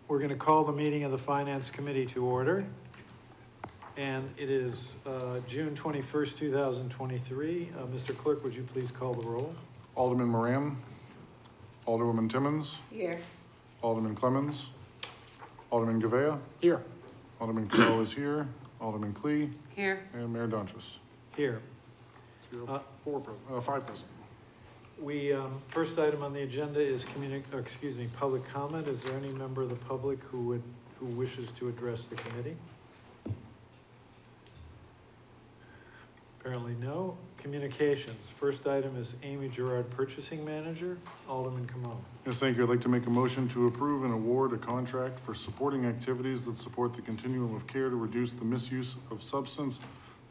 We're going to call the meeting of the Finance Committee to order. And it is June 21st, 2023. Mr. Clerk, would you please call the roll? Alderman Moran. Alderwoman Timmons. Here. Alderman Clemmons. Alderman Gavea. Here. Alderman Carroll is here. Alderman Klee. Here. And Mayor Donches. Here. Five present. We, first item on the agenda is public comment. Is there any member of the public who wishes to address the committee? Apparently no. Communications. First item is Amy Gerard, Purchasing Manager. Alderman Camo. Yes, thank you. I'd like to make a motion to approve and award a contract for supporting activities that support the continuum of care to reduce the misuse of substance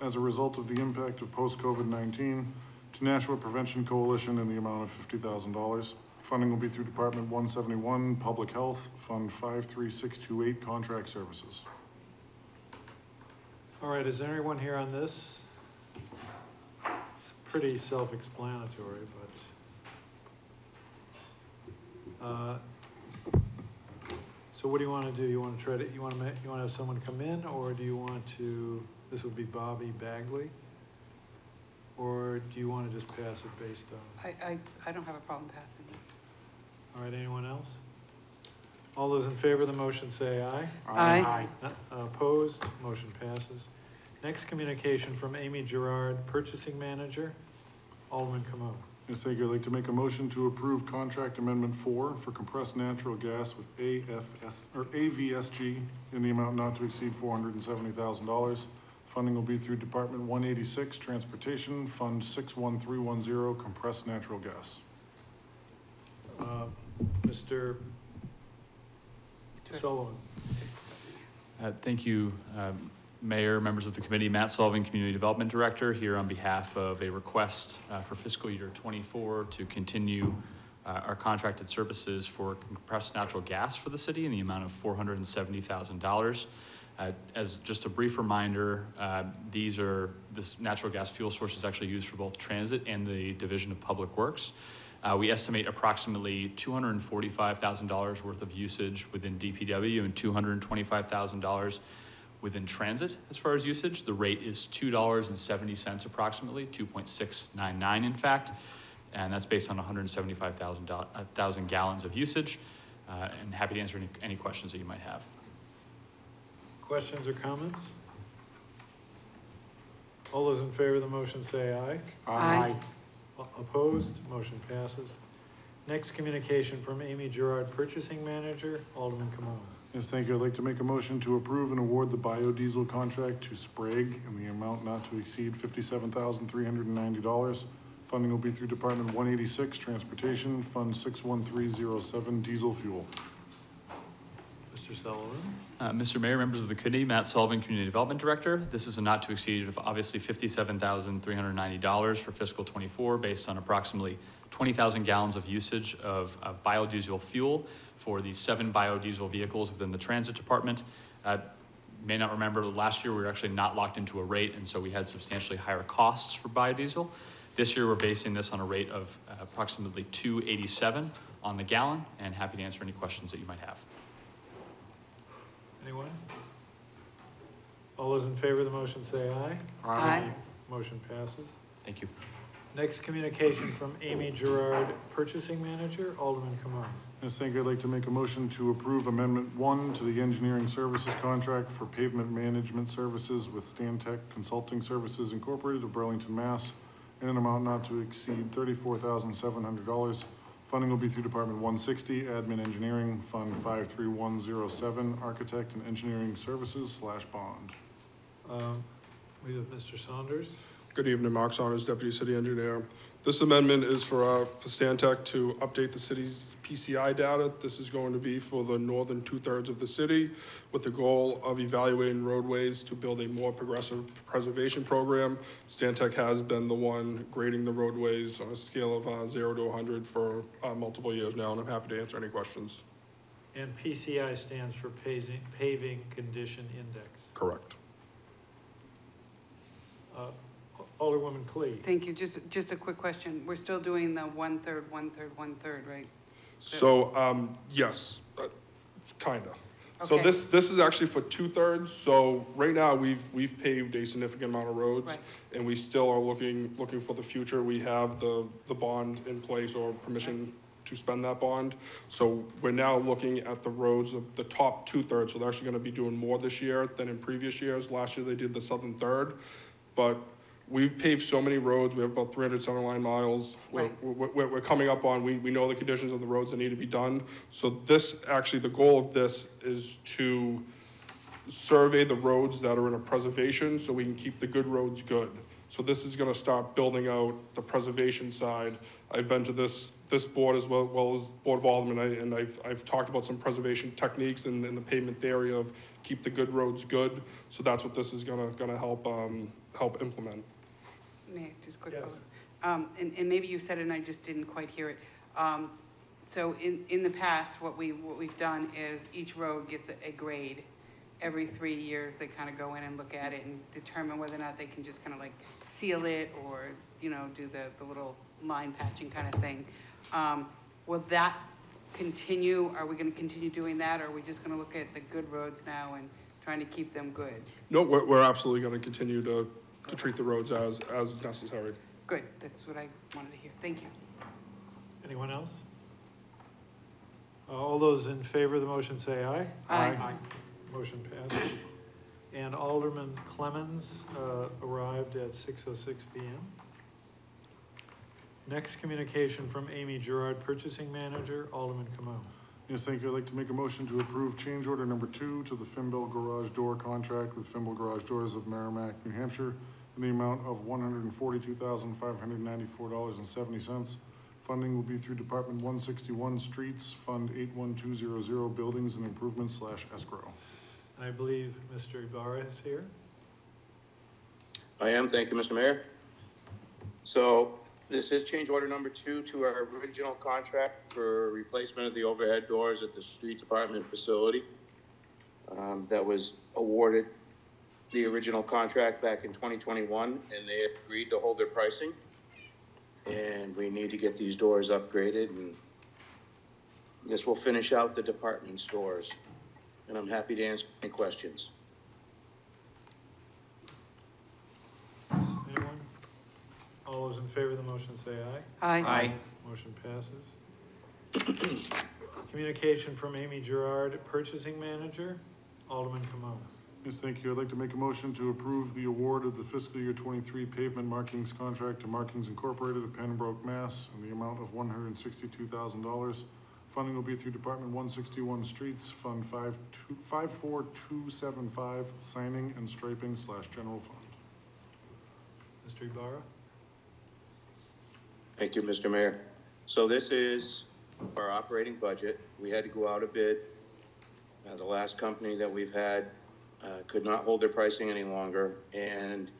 as a result of the impact of post-COVID-19 to Nashua Prevention Coalition in the amount of $50,000. Funding will be through Department 171, Public Health, Fund 53628, Contract Services. All right, is there anyone here on this? It's pretty self-explanatory, but so what do you want to do? You want to try to you want to have someone come in, or do you want to? This would be Bobby Bagley, or do you want to just pass it based on? I don't have a problem passing this. All right, anyone else? All those in favor of the motion say aye. Aye. Opposed? Motion passes. Next communication from Amy Gerard, Purchasing Manager. Alderman Camo. Yes, thank you. I'd like to make a motion to approve Contract Amendment 4 for compressed natural gas with AVSG in the amount not to exceed $470,000. Funding will be through Department 186, Transportation, Fund 61310, Compressed Natural Gas. Mr. Sullivan. Thank you, Mayor, members of the committee. Matt Sullivan, Community Development Director, here on behalf of a request for fiscal year 24 to continue our contracted services for compressed natural gas for the city in the amount of $470,000. As just a brief reminder, this natural gas fuel source is actually used for both transit and the Division of Public Works. We estimate approximately $245,000 worth of usage within DPW and $225,000 within transit as far as usage. The rate is $2.70 approximately, 2.699 in fact, and that's based on 175,000 gallons of usage. And happy to answer any questions that you might have. Questions or comments? All those in favor of the motion say aye. Aye. Opposed? Motion passes. Next communication from Amy Gerard, Purchasing Manager. Alderman Camo. Yes, thank you. I'd like to make a motion to approve and award the biodiesel contract to Sprague in the amount not to exceed $57,390. Funding will be through Department 186, Transportation, Fund 61307, Diesel Fuel. Mr. Sullivan. Mr. Mayor, members of the committee, Matt Sullivan, Community Development Director. This is a not to exceed of obviously $57,390 for fiscal 24 based on approximately 20,000 gallons of usage of biodiesel fuel for the 7 biodiesel vehicles within the transit department. You may not remember, last year we were actually not locked into a rate, and so we had substantially higher costs for biodiesel. This year we're basing this on a rate of approximately $2.87 on the gallon, and happy to answer any questions that you might have. Anyone? All those in favor of the motion say aye. Aye. Motion passes. Thank you. Next communication from Amy Gerard, Purchasing Manager. Alderman Camo. Yes, thank you. I'd like to make a motion to approve Amendment 1 to the Engineering Services Contract for Pavement Management Services with Stantec Consulting Services Incorporated of Burlington, Mass. in an amount not to exceed $34,700. Funding will be through Department 160, Admin Engineering, Fund 53107, Architect and Engineering Services / bond. We have Mr. Saunders. Good evening, Mark Saunders, Deputy City Engineer. This amendment is for Stantec to update the city's PCI data. This is going to be for the northern 2/3 of the city with the goal of evaluating roadways to build a more progressive preservation program. Stantec has been the one grading the roadways on a scale of 0 to 100 for multiple years now, and I'm happy to answer any questions. And PCI stands for Paving Condition Index. Correct. Alderwoman Klee. Thank you. Just a quick question. We're still doing the 1/3, 1/3, 1/3, right? So, yes, kinda. So Okay. this is actually for 2/3. So right now, we've paved a significant amount of roads. Right. And we still are looking for the future. We have the bond in place or permission to spend that bond. So we're now looking at the roads, the top 2/3. So they're actually gonna be doing more this year than in previous years. Last year, they did the southern third. But we've paved so many roads. We have about 300 center line miles. Right. We're coming up on, we know the conditions of the roads that need to be done. So this, actually, the goal of this is to survey the roads that are in a preservation so we can keep the good roads good. So this is gonna start building out the preservation side. I've been to this board as well as Board of Aldermen, and I've talked about some preservation techniques in the pavement theory of keep the good roads good. So that's what this is gonna help implement. May I just quick Yes. follow? And maybe you said it and I just didn't quite hear it. So in the past, what we've done is each road gets a grade. Every 3 years, they kind of go in and look at it and determine whether or not they can just kind of like seal it or, you know, do the little line patching kind of thing. Will that continue? Are we going to continue doing that? Or are we just going to look at the good roads now and trying to keep them good? No, we're absolutely gonna continue to treat the roads as necessary. Good, that's what I wanted to hear. Thank you. Anyone else? All those in favor of the motion say aye. Aye. Motion passes. And Alderman Clemmons arrived at 6:06 PM. Next communication from Amy Gerard, Purchasing Manager, Alderman Camo. Yes, thank you. I'd like to make a motion to approve change order number 2 to the Finbel Garage Door contract with Finbel Garage Doors of Merrimack, New Hampshire, in the amount of $142,594.70. Funding will be through Department 161 Streets, Fund 81200 Buildings and Improvements / escrow. And I believe Mr. Ibarra is here. I am, thank you, Mr. Mayor. So this is change order number 2 to our original contract for replacement of the overhead doors at the street department facility. That was awarded the original contract back in 2021, and they agreed to hold their pricing. And we need to get these doors upgraded, and this will finish out the department's doors. And I'm happy to answer any questions. Anyone? All those in favor of the motion say aye. Aye. Motion passes. Communication from Amy Gerard, Purchasing Manager, Alderman Camo. Yes, thank you. I'd like to make a motion to approve the award of the fiscal year 23 pavement markings contract to Markings Incorporated of Pembroke, Mass. in the amount of $162,000. Funding will be through Department 161 Streets, Fund 54275, signing and striping / general fund. Mr. Ibarra? Thank you, Mr. Mayor. So this is our operating budget. We had to go out a bid. The last company that we've had could not hold their pricing any longer, and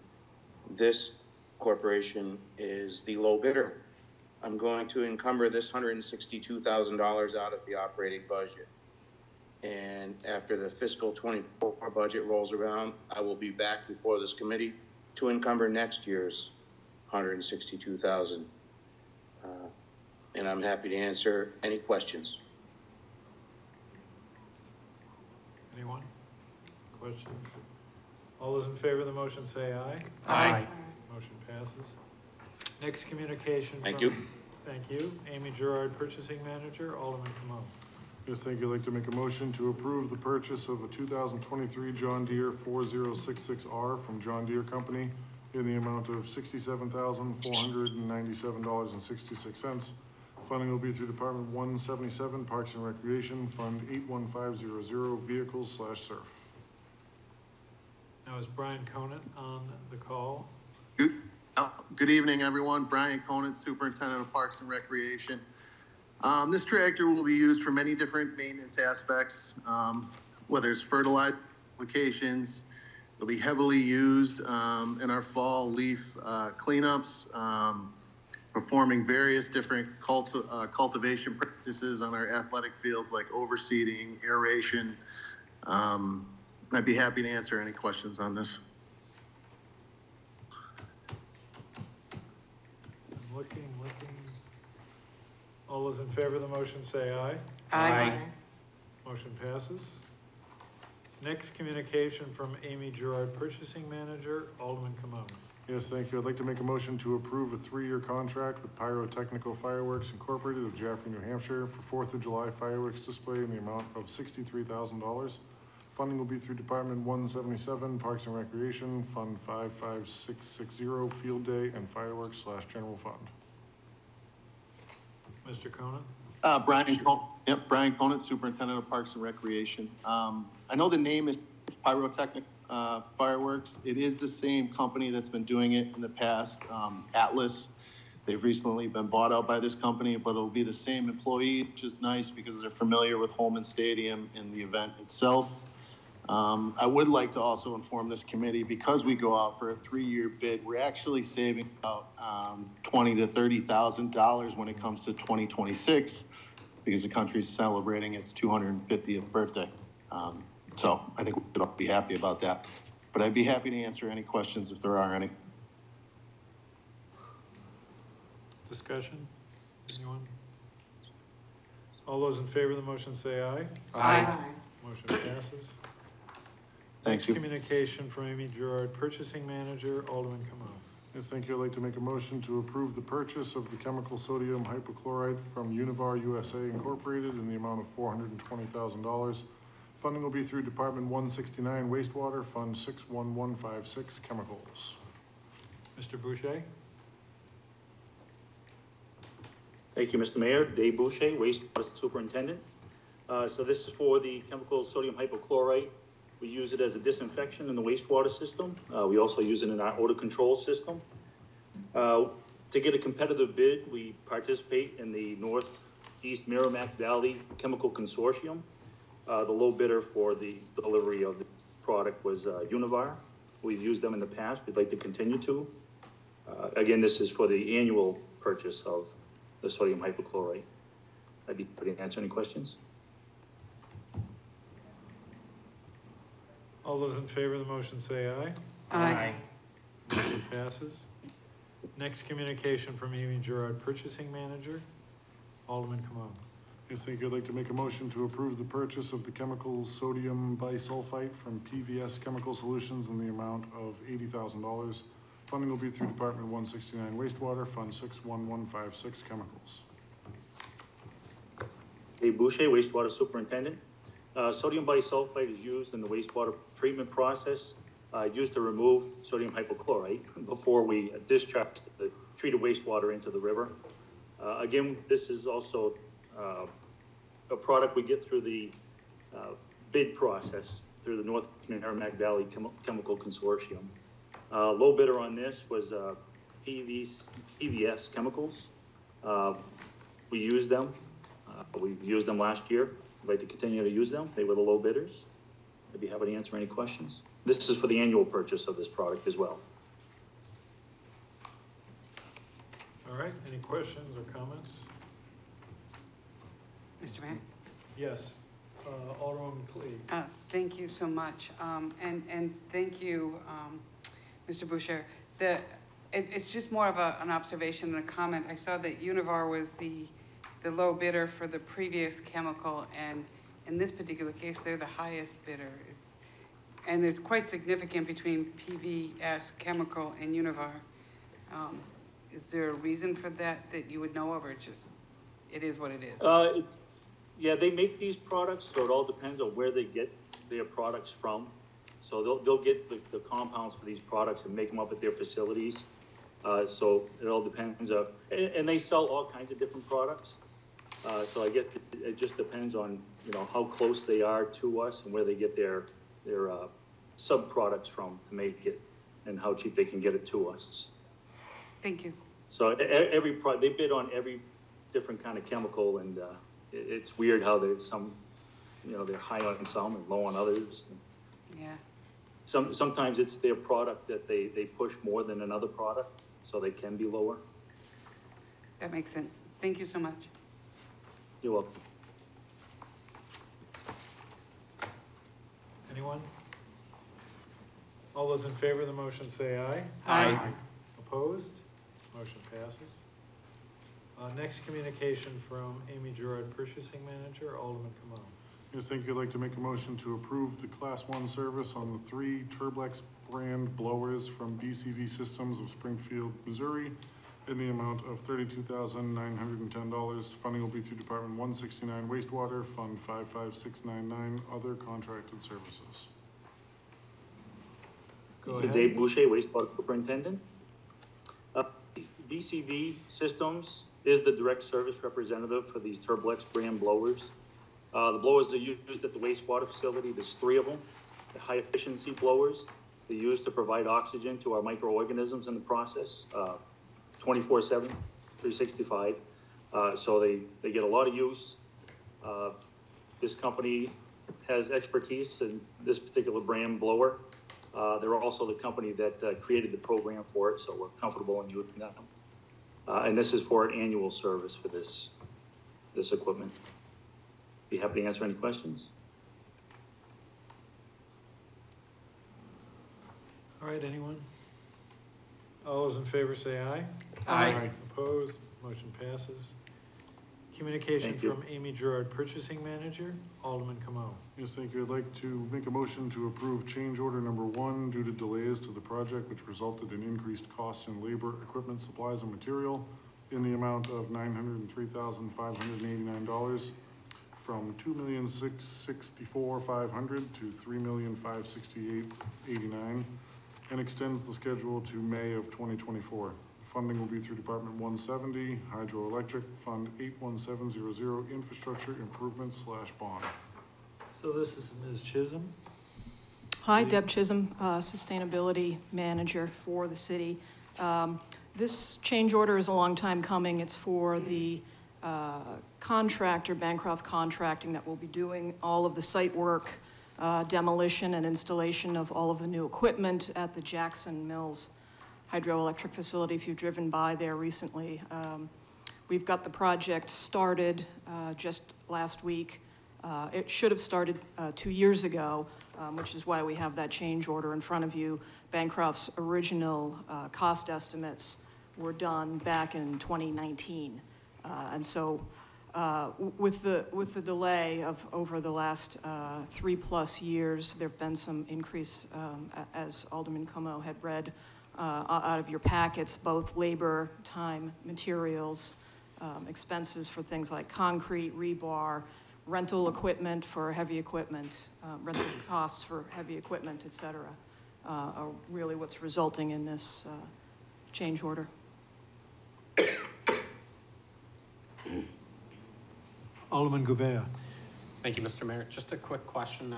this corporation is the low bidder. I'm going to encumber this $162,000 out of the operating budget. And after the fiscal 24 budget rolls around, I will be back before this committee to encumber next year's $162,000. And I'm happy to answer any questions. Anyone? Questions? All those in favor of the motion say aye. Aye. Motion passes. Next communication. Thank from- you. Thank you. Amy Gerard, Purchasing Manager, Alderman Camo. Yes, thank you. I'd like to make a motion to approve the purchase of a 2023 John Deere 4066R from John Deere Company in the amount of $67,497.66. Funding will be through Department 177 Parks and Recreation, Fund 81500 Vehicles / Surf. Now is Brian Conant on the call? Good evening, everyone. Bryan Conant, Superintendent of Parks and Recreation. This tractor will be used for many different maintenance aspects, whether it's fertilizer applications. It'll be heavily used in our fall leaf cleanups, performing various different cultivation practices on our athletic fields like overseeding, aeration. I'd be happy to answer any questions on this. I'm looking. All those in favor of the motion say aye. Aye. Motion passes. Next communication from Amy Gerard, Purchasing Manager, Alderman Kamona. Yes, thank you. I'd like to make a motion to approve a 3-year contract with Pyrotechnical Fireworks Incorporated of Jaffrey, New Hampshire for 4th of July fireworks display in the amount of $63,000. Funding will be through Department 177, Parks and Recreation, Fund 55660, Field Day and Fireworks / General Fund. Mr. Conan? Bryan Conant, Superintendent of Parks and Recreation. I know the name is Pyrotechnic Fireworks. It is the same company that's been doing it in the past, Atlas. They've recently been bought out by this company, but it'll be the same employee, which is nice because they're familiar with Holman Stadium and the event itself. I would like to also inform this committee, because we go out for a 3-year bid, we're actually saving about $20,000 to $30,000 when it comes to 2026, because the country's celebrating its 250th birthday. So I think we should all be happy about that. But I'd be happy to answer any questions if there are any. Discussion? Anyone? All those in favor of the motion say aye. Aye. Motion passes. Thank you. Communication from Amy Gerard, Purchasing Manager, Alderman Kamona. Yes, thank you. I'd like to make a motion to approve the purchase of the chemical sodium hypochlorite from Univar USA Incorporated in the amount of $420,000. Funding will be through Department 169 Wastewater, Fund 61156 Chemicals. Mr. Boucher? Thank you, Mr. Mayor. Dave Boucher, Wastewater Superintendent. So this is for the chemical sodium hypochlorite. We use it as a disinfection in the wastewater system. We also use it in our odor control system. To get a competitive bid, we participate in the Northeast Merrimack Valley Chemical Consortium. The low bidder for the delivery of the product was Univar. We've used them in the past. We'd like to continue to. Again, this is for the annual purchase of the sodium hypochlorite. I'd be happy to answer any questions. All those in favor of the motion say aye. Aye. Motion passes. Next communication from Amy Gerard, Purchasing Manager, Alderman Kamona. Yes, thank you. I'd like to make a motion to approve the purchase of the chemical sodium bisulfite from PVS Chemical Solutions in the amount of $80,000. Funding will be through Department 169 Wastewater, Fund 61156 Chemicals. Dave Boucher, Wastewater Superintendent. Sodium bisulfite is used in the wastewater treatment process, used to remove sodium hypochlorite before we discharge the treated wastewater into the river. Again, this is also a product we get through the bid process through the North Merrimack Valley Chemical Consortium. Low bidder on this was PVS Chemicals. We used them. We used them last year. I'd like to continue to use them. They were the low bidders. I'd be happy to answer any questions. This is for the annual purchase of this product as well. All right, any questions or comments? Mr. Mayor? Yes, Alderman Clee. Thank you so much. And thank you, Mr. Boucher. It's just more of an observation and a comment. I saw that Univar was the low bidder for the previous chemical, and in this particular case, they're the highest bidder. And it's quite significant between PVS Chemical and Univar. Is there a reason for that you would know of, or it is what it is? Yeah, they make these products, so it all depends on where they get their products from. So they'll get the compounds for these products and make them up at their facilities. So it all depends. And they sell all kinds of different products. So I guess it just depends on, how close they are to us and where they get their sub-products from to make it and how cheap they can get it to us. Thank you. So they bid on every different kind of chemical, and it's weird how they're high on some and low on others. Yeah. Sometimes it's their product that they push more than another product, so they can be lower. That makes sense. Thank you so much. You're welcome. Anyone? All those in favor of the motion say aye. Aye. Opposed? Motion passes. Next communication from Amy Gerard, Purchasing Manager, Alderman Kamona. Yes, thank you. I'd like to make a motion to approve the Class 1 service on the 3 Turblex brand blowers from BCV Systems of Springfield, Missouri, in the amount of $32,910. Funding will be through Department 169 wastewater, Fund 55699, other contracted services. Go ahead. Dave Boucher, wastewater superintendent. BCV Systems is the direct service representative for these Turblex brand blowers. The blowers are used at the wastewater facility. There's 3 of them. They're high efficiency blowers. They're used to provide oxygen to our microorganisms in the process, 24/7, 365. So they get a lot of use. This company has expertise in this particular brand blower. They're also the company that created the program for it, so we're comfortable in using them. And this is for an annual service for this equipment. Be happy to answer any questions. All right, anyone? All those in favor say aye. Aye. Opposed? Motion passes. Communication Thank you. from Amy Gerard, Purchasing Manager. Alderman Camo. Yes, thank you. I'd like to make a motion to approve change order number 1 due to delays to the project, which resulted in increased costs in labor, equipment, supplies, and material in the amount of $903,589 from $2,664,500 to $3,568,89 and extends the schedule to May of 2024. Funding will be through Department 170, Hydroelectric, Fund 81700, Infrastructure Improvements / Bond. So this is Ms. Chisholm. Hi, Please. Deb Chisholm, Sustainability Manager for the city. This change order is a long time coming. It's for the contractor, Bancroft Contracting, that will be doing all of the site work, demolition and installation of all of the new equipment at the Jackson Mills hydroelectric facility. If you've driven by there recently, we've got the project started just last week. It should have started 2 years ago, which is why we have that change order in front of you. Bancroft's original cost estimates were done back in 2019. And so with the delay of over the last 3+ years, there have been some increase, as Alderman Como had read out of your packets, both labor, time, materials, expenses for things like concrete, rebar, rental equipment for heavy equipment, rental costs for heavy equipment, et cetera, are really what's resulting in this change order. Alderman Gouveia. Thank you, Mr. Mayor. Just a quick question.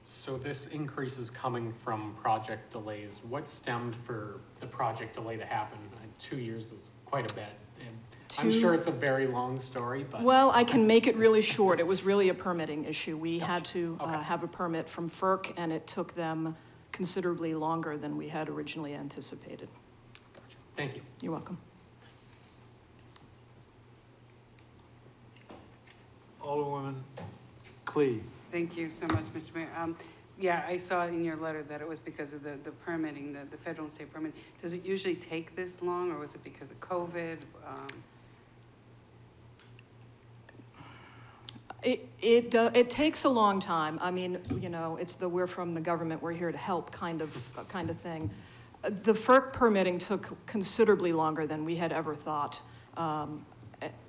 So this increase is coming from project delays. What stemmed for the project delay to happen? 2 years is quite a bit. And I'm sure it's a very long story, but... Well, I can make it really short. It was really a permitting issue. We had to Okay. have a permit from FERC, and it took them considerably longer than we had originally anticipated. Gotcha. Thank you. You're welcome. Alderwoman Clee. Thank you so much, Mr. Mayor. Yeah, I saw in your letter that it was because of the permitting, the federal and state permitting. Does it usually take this long, or was it because of COVID? It takes a long time. I mean, you know, it's the we're from the government, we're here to help kind of thing. The FERC permitting took considerably longer than we had ever thought.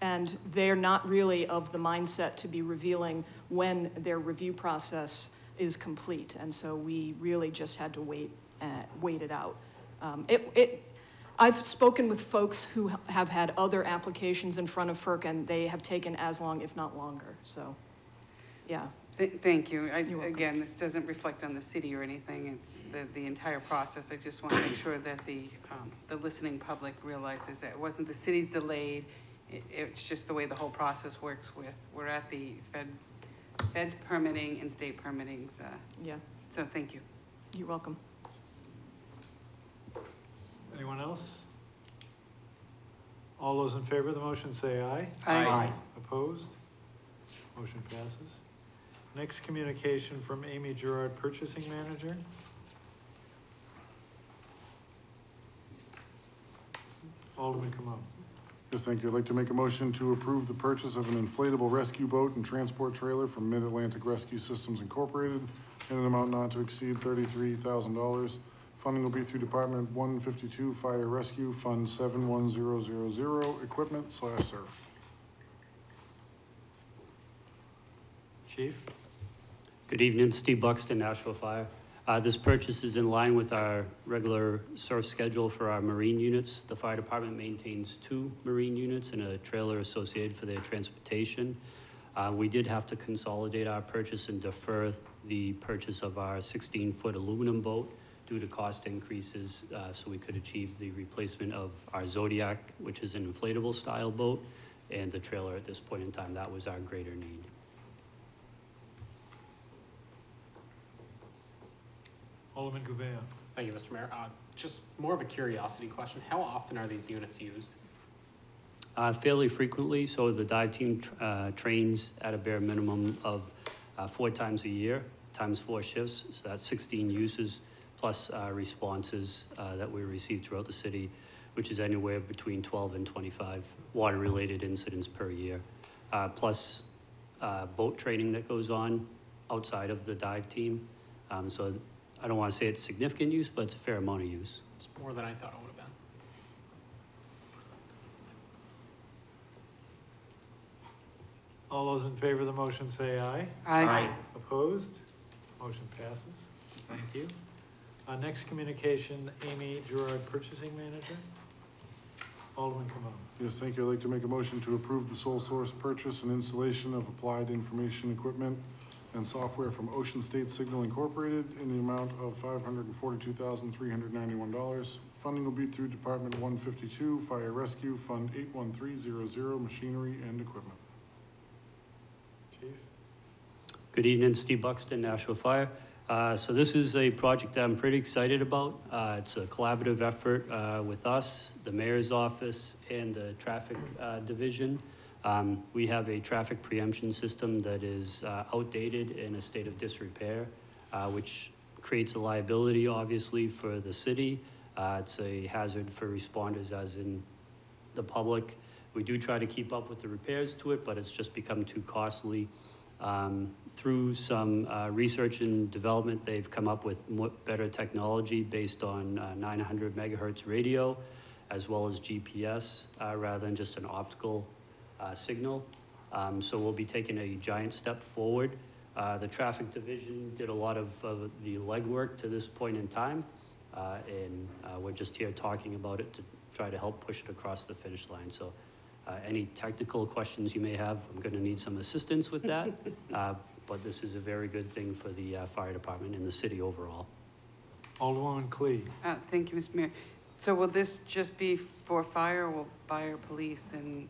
And they're not really of the mindset to be revealing when their review process is complete. And so we really just had to wait it out. I've spoken with folks who have had other applications in front of FERC, and they have taken as long, if not longer. So, yeah. Thank you. Again, this doesn't reflect on the city or anything. It's the entire process. I just want to make sure that the listening public realizes that it wasn't the city's delayed. It's just the way the whole process works we're at the Fed permitting and state permitting. Yeah. So thank you. You're welcome. Anyone else? All those in favor of the motion say aye. Aye. Opposed? Motion passes. Next communication from Amy Gerard, Purchasing Manager. Alderman Camo. Yes, thank you. I'd like to make a motion to approve the purchase of an inflatable rescue boat and transport trailer from Mid-Atlantic Rescue Systems Incorporated in an amount not to exceed $33,000. Funding will be through Department 152 Fire Rescue Fund 71000 Equipment/Surf. Chief? Good evening, Steve Buxton, Nashville Fire. This purchase is in line with our regular surf schedule for our marine units. The fire department maintains 2 marine units and a trailer associated for their transportation. We did have to consolidate our purchase and defer the purchase of our 16-foot aluminum boat due to cost increases, so we could achieve the replacement of our Zodiac, which is an inflatable style boat, and the trailer at this point in time. That was our greater need. Alderman Gouveia. Thank you, Mr. Mayor. Just more of a curiosity question. How often are these units used? Fairly frequently, so the dive team trains at a bare minimum of 4 times a year, times 4 shifts, so that's 16 uses, plus responses that we receive throughout the city, which is anywhere between 12 and 25 water-related incidents per year, plus boat training that goes on outside of the dive team. So I don't want to say it's significant use, but it's a fair amount of use. It's more than I thought it would have been. All those in favor of the motion say aye. Aye. Opposed? Motion passes. Thank you. Next communication, Amy Gerard, Purchasing Manager. Alderman Camone. Yes, thank you. I'd like to make a motion to approve the sole source purchase and installation of applied information equipment and software from Ocean State Signal Incorporated in the amount of $542,391. Funding will be through Department 152 Fire Rescue Fund 81300 Machinery and Equipment. Chief? Good evening, Steve Buxton, Nashville Fire. So this is a project that I'm pretty excited about. It's a collaborative effort with us, the mayor's office, and the traffic division. We have a traffic preemption system that is outdated in a state of disrepair, which creates a liability, obviously, for the city. It's a hazard for responders, as in the public. We do try to keep up with the repairs to it, but it's just become too costly. Through some research and development, they've come up with better technology based on 900 megahertz radio, as well as GPS, rather than just an optical signal. So we'll be taking a giant step forward. The traffic division did a lot of the legwork to this point in time, and we're just here talking about it to try to help push it across the finish line. So any technical questions you may have, I'm going to need some assistance with that, but this is a very good thing for the fire department and the city overall. Alderwoman Clee. Thank you, Mr. Mayor. So will this just be for fire, or will fire, police, and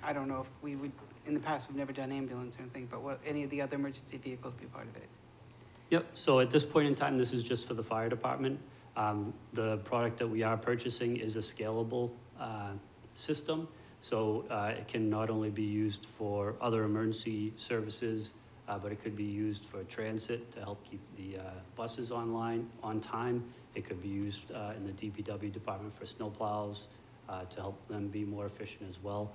I don't know if we would, in the past, we've never done ambulance or anything, but will any of the other emergency vehicles be part of it? Yep, so at this point in time, this is just for the fire department. The product that we are purchasing is a scalable system, so it can not only be used for other emergency services, but it could be used for transit to help keep the buses on time. It could be used in the DPW department for snowplows to help them be more efficient as well.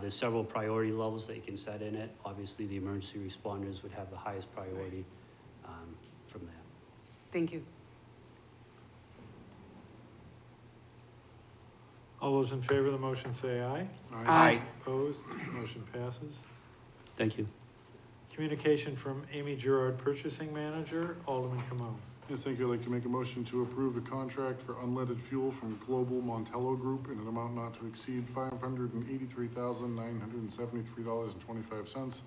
There's several priority levels that you can set in it. Obviously, the emergency responders would have the highest priority from there. Thank you. All those in favor of the motion say aye. Aye. Opposed? Motion passes. Thank you. Communication from Amy Gerard, Purchasing Manager. Alderman Camone. Yes, thank you. I'd like to make a motion to approve a contract for unleaded fuel from Global Montello Group in an amount not to exceed $583,973.25.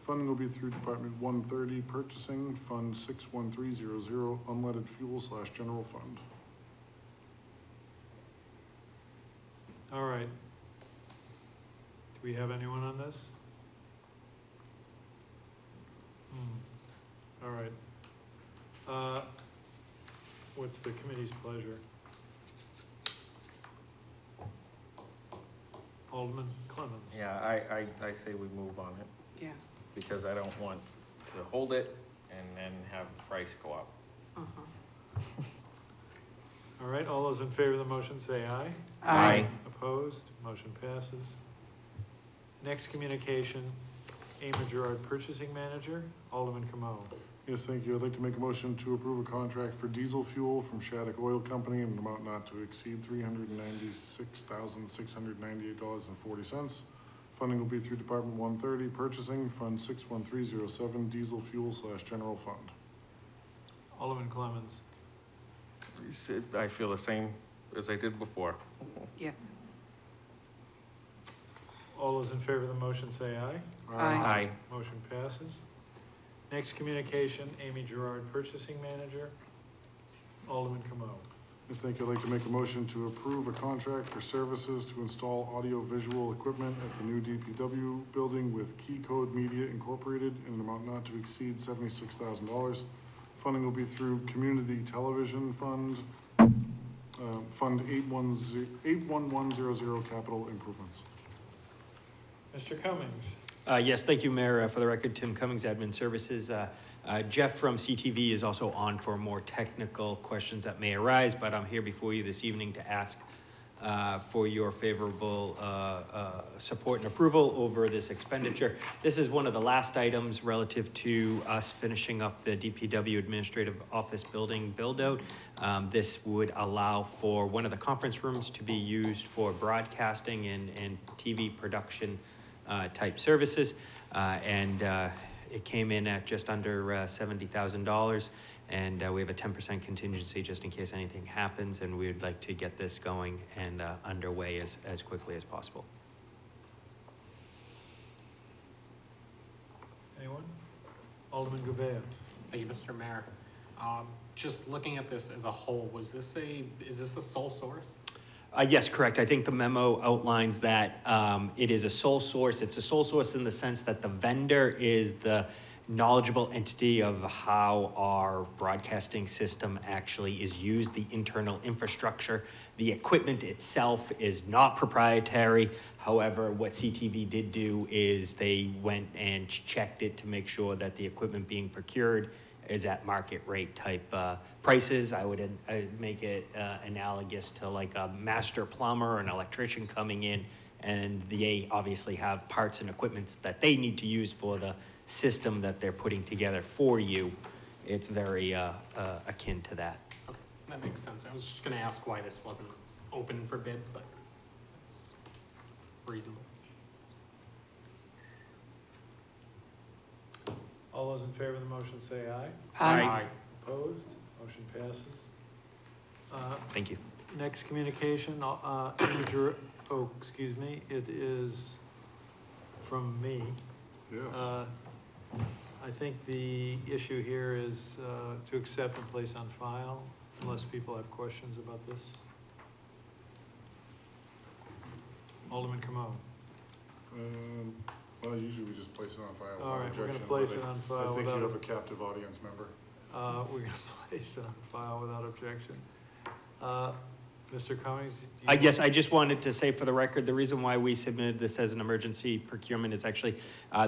Funding will be through Department 130 Purchasing Fund 61300 Unleaded Fuel/General Fund. All right. Do we have anyone on this? All right. What's the committee's pleasure? Alderman Clemens. Yeah, I say we move on it, Yeah. because I don't want to hold it and then have the price go up. All right, all those in favor of the motion say aye. Aye. Opposed? Motion passes. Next communication, Amy Gerard, Purchasing Manager, Alderman Camo. Yes, thank you. I'd like to make a motion to approve a contract for diesel fuel from Shattuck Oil Company in an amount not to exceed $396,698.40. Funding will be through Department 130, Purchasing, Fund 61307, Diesel Fuel / General Fund. Alderman Clemmons. I feel the same as I did before. Yes. All those in favor of the motion say aye. Aye. Motion passes. Next communication, Amy Gerard, Purchasing Manager, Alderman Camo. Yes, thank you. I'd like to make a motion to approve a contract for services to install audio-visual equipment at the new DPW building with Key Code Media Incorporated in an amount not to exceed $76,000. Funding will be through Community Television Fund, Fund 81100 Capital Improvements. Mr. Cummings. Yes, thank you, Mayor. For the record, Tim Cummings, Admin Services. Jeff from CTV is also on for more technical questions that may arise, but I'm here before you this evening to ask for your favorable support and approval over this expenditure. This is one of the last items relative to us finishing up the DPW Administrative Office building build-out. This would allow for one of the conference rooms to be used for broadcasting and TV production type services, and it came in at just under $70,000, and we have a 10% contingency just in case anything happens, and we would like to get this going and underway as quickly as possible. Anyone? Alderman Gouveia. Thank you, Mr. Mayor. Just looking at this as a whole, is this a sole source? Yes, correct. I think the memo outlines that it is a sole source. It's a sole source in the sense that the vendor is the knowledgeable entity of how our broadcasting system actually is used, the internal infrastructure. The equipment itself is not proprietary. However, what CTV did do is they went and checked it to make sure that the equipment being procured is at market rate type prices. I would make it analogous to like a master plumber or an electrician coming in, and they obviously have parts and equipments that they need to use for the system that they're putting together for you. It's very akin to that. Okay, that makes sense. I was just gonna ask why this wasn't open for bid, but it's reasonable. All those in favor of the motion say aye. Aye. Opposed? Motion passes. Thank you. Next communication, excuse me, it is from me. Yes. I think the issue here is to accept and place on file, unless people have questions about this. Alderman Camo. Well, usually we just place it on file All without right, we're objection. gonna place but it on I file think without. you have a captive audience member. We're gonna place it on file without objection. Mr. Cummings? Yes, I just wanted to say for the record, the reason why we submitted this as an emergency procurement is actually,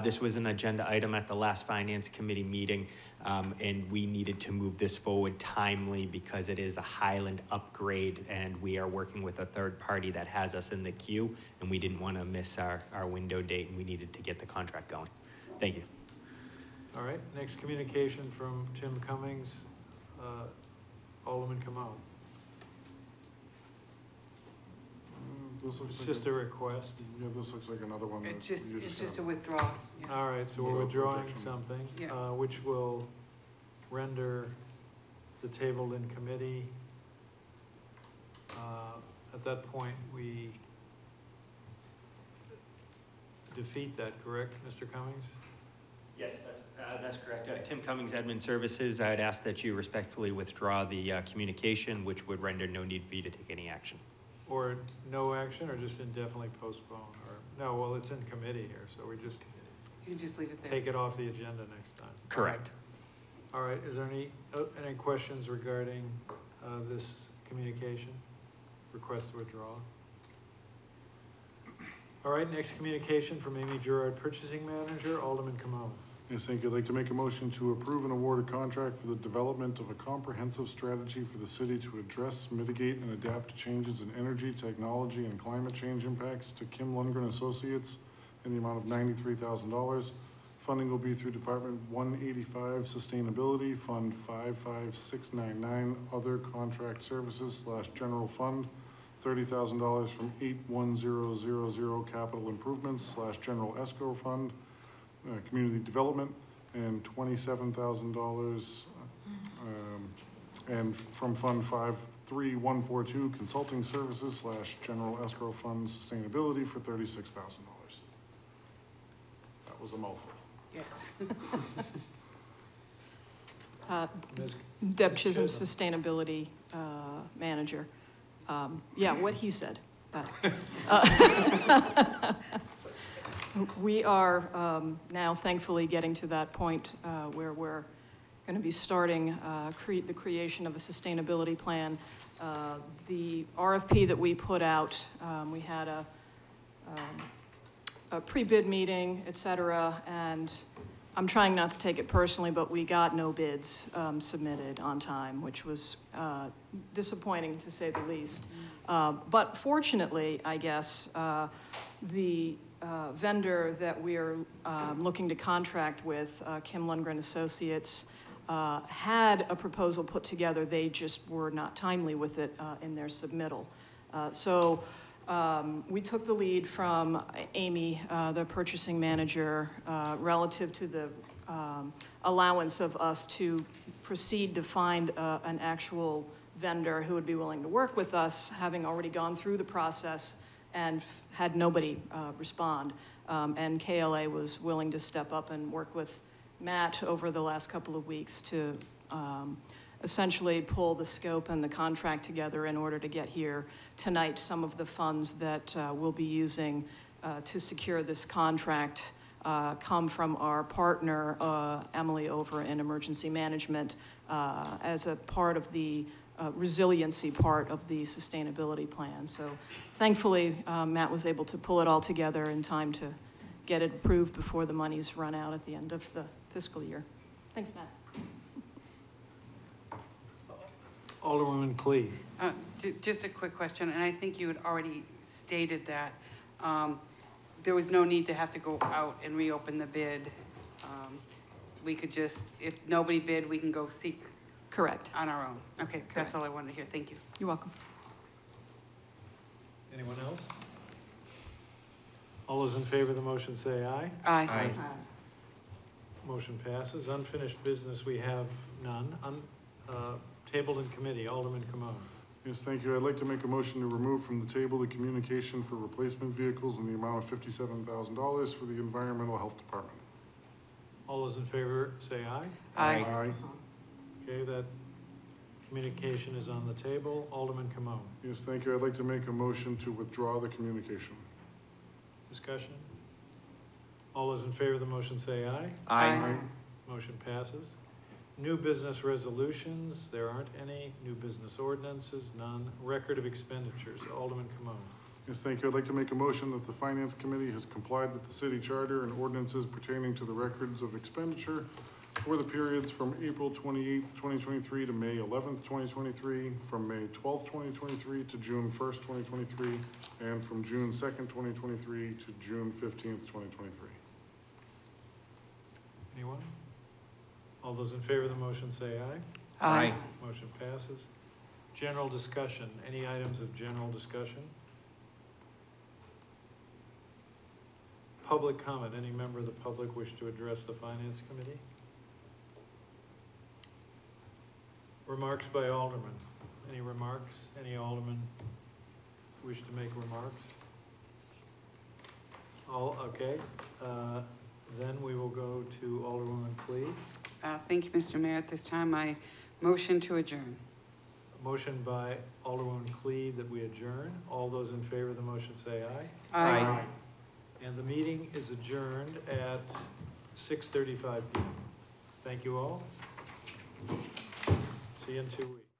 this was an agenda item at the last Finance Committee meeting, and we needed to move this forward timely because it is a Highland upgrade, and we are working with a third party that has us in the queue, and we didn't want to miss our window date, and we needed to get the contract going. Thank you. All right, next communication from Tim Cummings, Alderman Camo. This looks It's like just a request. Yeah, this looks like another one. It's that just, you it's just a have. withdrawal. Yeah. All right, so we're Without withdrawing objection. something, Yeah. which will render the tabled in committee. At that point, we defeat that, correct, Mr. Cummings? Yes, that's correct. Tim Cummings, Admin Services. I'd ask that you respectfully withdraw the communication, which would render no need for you to take any action. Or no action, or just indefinitely postpone, or, no, well, it's in committee here, so we just You can just leave it there. take it off the agenda next time. Correct. All right, is there any questions regarding this communication? Request to withdraw? All right, next communication from Amy Gerard, Purchasing Manager, Alderman Camo. Yes, thank you. I'd like to make a motion to approve and award a contract for the development of a comprehensive strategy for the city to address, mitigate, and adapt to changes in energy, technology, and climate change impacts to Kim Lundgren Associates in the amount of $93,000. Funding will be through Department 185 Sustainability, Fund 55699, Other Contract Services / General Fund, $30,000 from 81000 Capital Improvements / General Escrow Fund, Community Development, and $27,000 and from Fund 53142 Consulting Services / General Escrow Fund Sustainability for $36,000. That was a mouthful. Yes. Deb Chisholm, Sustainability Manager. Yeah, what he said. We are now thankfully getting to that point where we're going to be starting the creation of a sustainability plan. The RFP that we put out, we had a pre-bid meeting, et cetera, and I'm trying not to take it personally, but we got no bids submitted on time, which was disappointing to say the least. But fortunately, I guess, the vendor that we're looking to contract with, Kim Lundgren Associates, had a proposal put together. They just were not timely with it in their submittal. We took the lead from Amy, the purchasing manager, relative to the allowance of us to proceed to find an actual vendor who would be willing to work with us, having already gone through the process and had nobody respond. And KLA was willing to step up and work with Matt over the last couple of weeks to essentially pull the scope and the contract together in order to get here tonight. Some of the funds that we'll be using to secure this contract come from our partner, Emily, over in Emergency Management, as a part of the resiliency part of the sustainability plan. So thankfully, Matt was able to pull it all together in time to get it approved before the monies run out at the end of the fiscal year. Thanks, Matt. Alderwoman Clee. Just a quick question, and I think you had already stated that there was no need to have to go out and reopen the bid. We could just, if nobody bid, we can go seek. Correct. On our own. Okay, Correct. That's all I wanted to hear. Thank you. You're welcome. Anyone else? All those in favor of the motion say aye. Aye. Aye. Motion passes. Unfinished business, we have none. Tabled in committee, Alderman Camone. Yes, thank you. I'd like to make a motion to remove from the table the communication for replacement vehicles in the amount of $57,000 for the Environmental Health Department. All those in favor say aye. Aye. Aye. Okay, that communication is on the table. Alderman Camone. Yes, thank you. I'd like to make a motion to withdraw the communication. Discussion? All those in favor of the motion say aye. Aye. Motion passes. New business resolutions, there aren't any. New business ordinances, none. Record of expenditures, Alderman Camone. Yes, thank you. I'd like to make a motion that the Finance Committee has complied with the city charter and ordinances pertaining to the records of expenditure for the periods from April 28th, 2023 to May 11th, 2023, from May 12th, 2023 to June 1st, 2023, and from June 2nd, 2023 to June 15th, 2023. Anyone? All those in favor of the motion say aye. Aye. Motion passes. General discussion. Any items of general discussion? Public comment. Any member of the public wish to address the Finance Committee? Remarks by Alderman. Any remarks? Any Alderman wish to make remarks? All, okay. Then we will go to Alderwoman Clee. Thank you, Mr. Mayor. At this time, I motion to adjourn. A motion by Alderwoman Clee that we adjourn. All those in favor of the motion say aye. Aye. And the meeting is adjourned at 6:35 p.m. Thank you all. See you in 2 weeks.